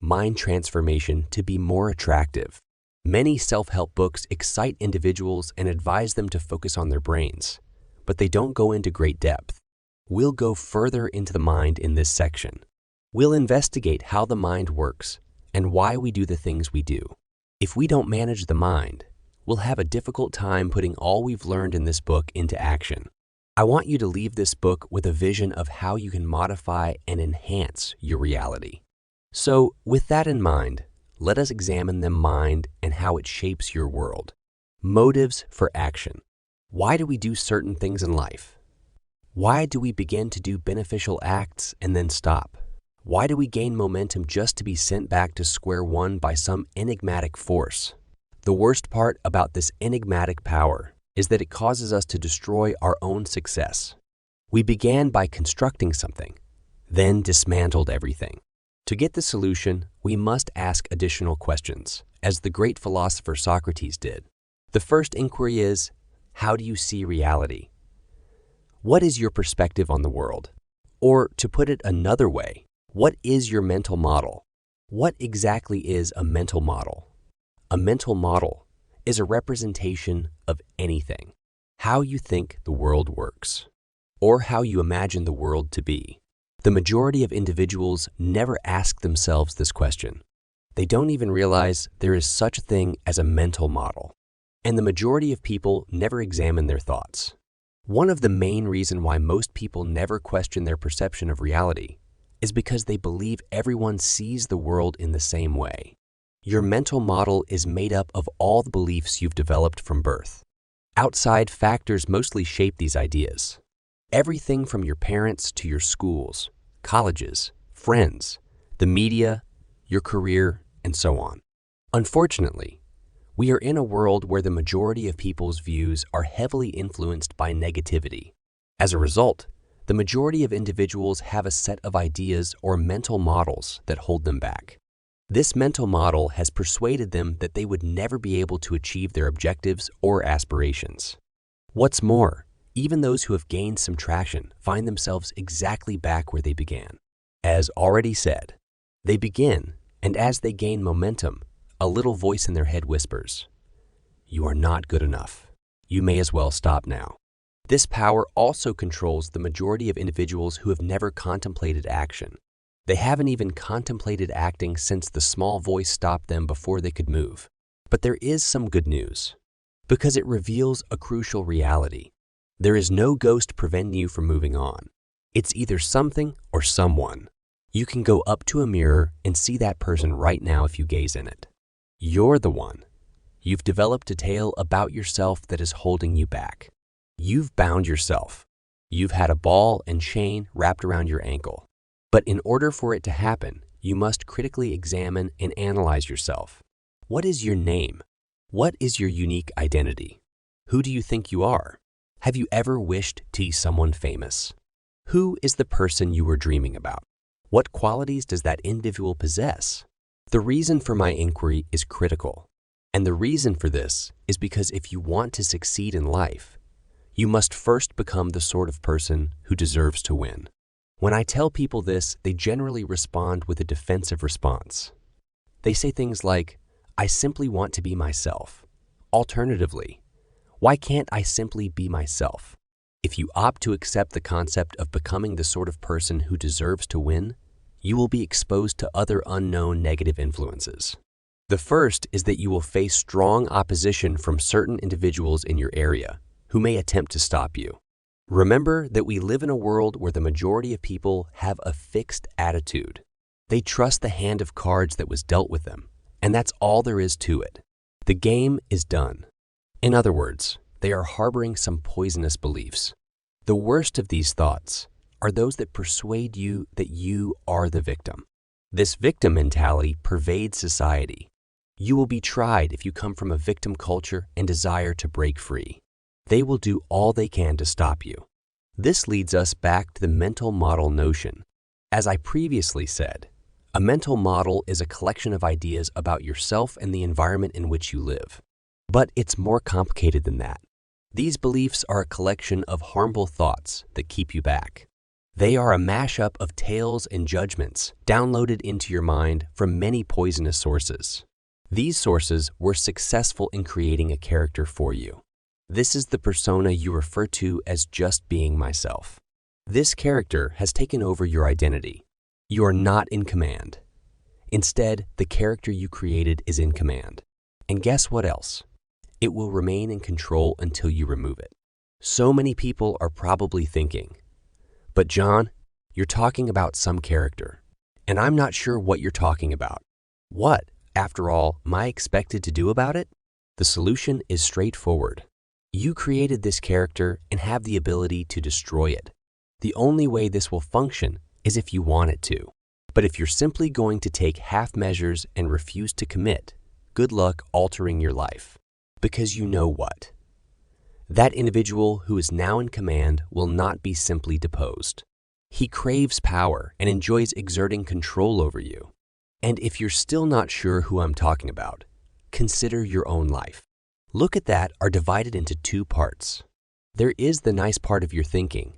mind transformation to be more attractive. Many self-help books excite individuals and advise them to focus on their brains, but they don't go into great depth. We'll go further into the mind in this section. We'll investigate how the mind works and why we do the things we do. If we don't manage the mind, we'll have a difficult time putting all we've learned in this book into action. I want you to leave this book with a vision of how you can modify and enhance your reality. So, with that in mind, let us examine the mind and how it shapes your world. Motives for action. Why do we do certain things in life? Why do we begin to do beneficial acts and then stop? Why do we gain momentum just to be sent back to square one by some enigmatic force? The worst part about this enigmatic power is that it causes us to destroy our own success. We began by constructing something, then dismantled everything. To get the solution, we must ask additional questions, as the great philosopher Socrates did. The first inquiry is, how do you see reality? What is your perspective on the world? Or, to put it another way, what is your mental model? What exactly is a mental model? A mental model is a representation of anything, how you think the world works, or how you imagine the world to be. The majority of individuals never ask themselves this question. They don't even realize there is such a thing as a mental model. And the majority of people never examine their thoughts. One of the main reasons why most people never question their perception of reality is because they believe everyone sees the world in the same way. Your mental model is made up of all the beliefs you've developed from birth. Outside factors mostly shape these ideas. Everything from your parents to your schools, colleges, friends, the media, your career, and so on. Unfortunately, we are in a world where the majority of people's views are heavily influenced by negativity. As a result, the majority of individuals have a set of ideas or mental models that hold them back. This mental model has persuaded them that they would never be able to achieve their objectives or aspirations. What's more, even those who have gained some traction find themselves exactly back where they began. As already said, they begin, and as they gain momentum, a little voice in their head whispers, "You are not good enough. You may as well stop now." This power also controls the majority of individuals who have never contemplated action. They haven't even contemplated acting since the small voice stopped them before they could move. But there is some good news, because it reveals a crucial reality. There is no ghost preventing you from moving on. It's either something or someone. You can go up to a mirror and see that person right now if you gaze in it. You're the one. You've developed a tale about yourself that is holding you back. You've bound yourself. You've had a ball and chain wrapped around your ankle. But in order for it to happen, you must critically examine and analyze yourself. What is your name? What is your unique identity? Who do you think you are? Have you ever wished to be someone famous? Who is the person you were dreaming about? What qualities does that individual possess? The reason for my inquiry is critical. And the reason for this is because if you want to succeed in life, you must first become the sort of person who deserves to win. When I tell people this, they generally respond with a defensive response. They say things like, "I simply want to be myself." Alternatively, "Why can't I simply be myself?" If you opt to accept the concept of becoming the sort of person who deserves to win, you will be exposed to other unknown negative influences. The first is that you will face strong opposition from certain individuals in your area who may attempt to stop you. Remember that we live in a world where the majority of people have a fixed attitude. They trust the hand of cards that was dealt with them, and that's all there is to it. The game is done. In other words, they are harboring some poisonous beliefs. The worst of these thoughts are those that persuade you that you are the victim. This victim mentality pervades society. You will be tried if you come from a victim culture and desire to break free. They will do all they can to stop you. This leads us back to the mental model notion. As I previously said, a mental model is a collection of ideas about yourself and the environment in which you live. But it's more complicated than that. These beliefs are a collection of harmful thoughts that keep you back. They are a mashup of tales and judgments downloaded into your mind from many poisonous sources. These sources were successful in creating a character for you. This is the persona you refer to as just being myself. This character has taken over your identity. You are not in command. Instead, the character you created is in command. And guess what else? It will remain in control until you remove it. So many people are probably thinking, "But John, you're talking about some character, and I'm not sure what you're talking about. What, after all, am I expected to do about it?" The solution is straightforward. You created this character and have the ability to destroy it. The only way this will function is if you want it to. But if you're simply going to take half measures and refuse to commit, good luck altering your life. Because you know what? That individual who is now in command will not be simply deposed. He craves power and enjoys exerting control over you. And if you're still not sure who I'm talking about, consider your own life. Look at that are divided into two parts. There is the nice part of your thinking,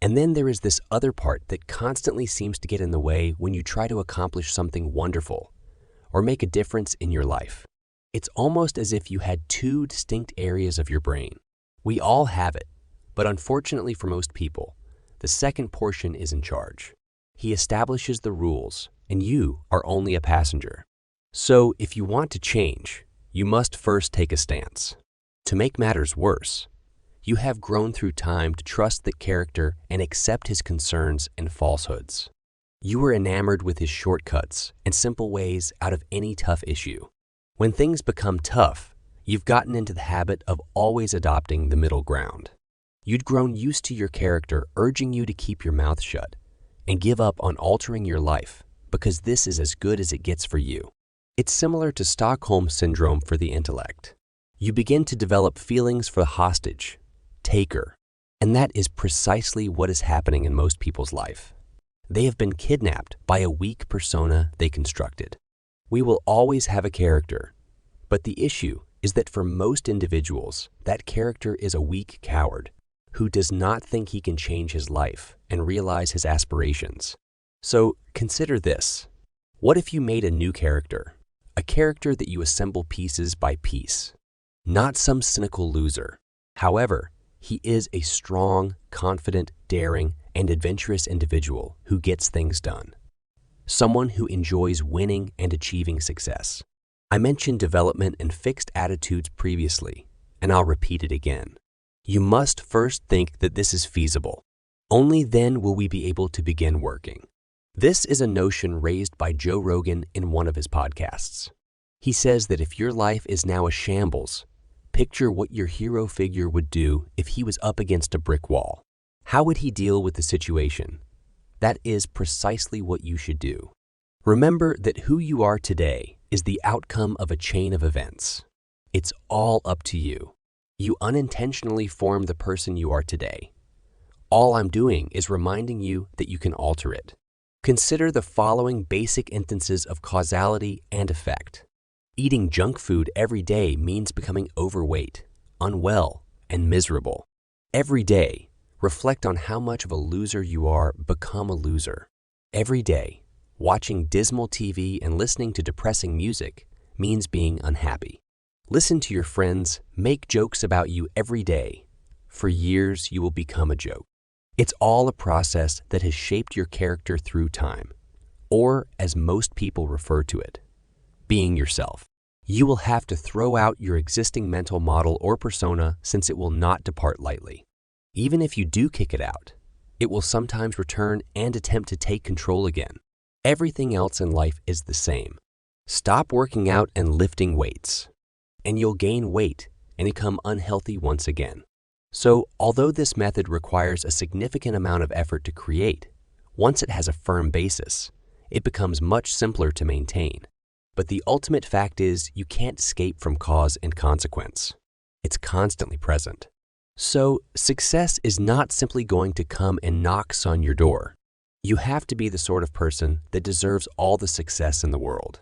and then there is this other part that constantly seems to get in the way when you try to accomplish something wonderful or make a difference in your life. It's almost as if you had two distinct areas of your brain. We all have it, but unfortunately for most people, the second portion is in charge. He establishes the rules, and you are only a passenger. So if you want to change, you must first take a stance. To make matters worse, you have grown through time to trust the character and accept his concerns and falsehoods. You were enamored with his shortcuts and simple ways out of any tough issue. When things become tough, you've gotten into the habit of always adopting the middle ground. You'd grown used to your character urging you to keep your mouth shut and give up on altering your life because this is as good as it gets for you. It's similar to Stockholm Syndrome for the intellect. You begin to develop feelings for the hostage, taker, and that is precisely what is happening in most people's life. They have been kidnapped by a weak persona they constructed. We will always have a character, but the issue is that for most individuals, that character is a weak coward who does not think he can change his life and realize his aspirations. So consider this. What if you made a new character, a character that you assemble pieces by piece? Not some cynical loser. However, he is a strong, confident, daring, and adventurous individual who gets things done. Someone who enjoys winning and achieving success. I mentioned development and fixed attitudes previously, and I'll repeat it again. You must first think that this is feasible. Only then will we be able to begin working. This is a notion raised by Joe Rogan in one of his podcasts. He says that if your life is now a shambles, picture what your hero figure would do if he was up against a brick wall. How would he deal with the situation? That is precisely what you should do. Remember that who you are today is the outcome of a chain of events. It's all up to you. You unintentionally form the person you are today. All I'm doing is reminding you that you can alter it. Consider the following basic instances of causality and effect. Eating junk food every day means becoming overweight, unwell, and miserable. Every day, reflect on how much of a loser you are, become a loser. Every day, watching dismal TV and listening to depressing music means being unhappy. Listen to your friends make jokes about you every day. For years, you will become a joke. It's all a process that has shaped your character through time, or as most people refer to it, being yourself. You will have to throw out your existing mental model or persona since it will not depart lightly. Even if you do kick it out, it will sometimes return and attempt to take control again. Everything else in life is the same. Stop working out and lifting weights, and you'll gain weight and become unhealthy once again. So, although this method requires a significant amount of effort to create, once it has a firm basis, it becomes much simpler to maintain. But the ultimate fact is you can't escape from cause and consequence. It's constantly present. So, success is not simply going to come and knocks on your door. You have to be the sort of person that deserves all the success in the world.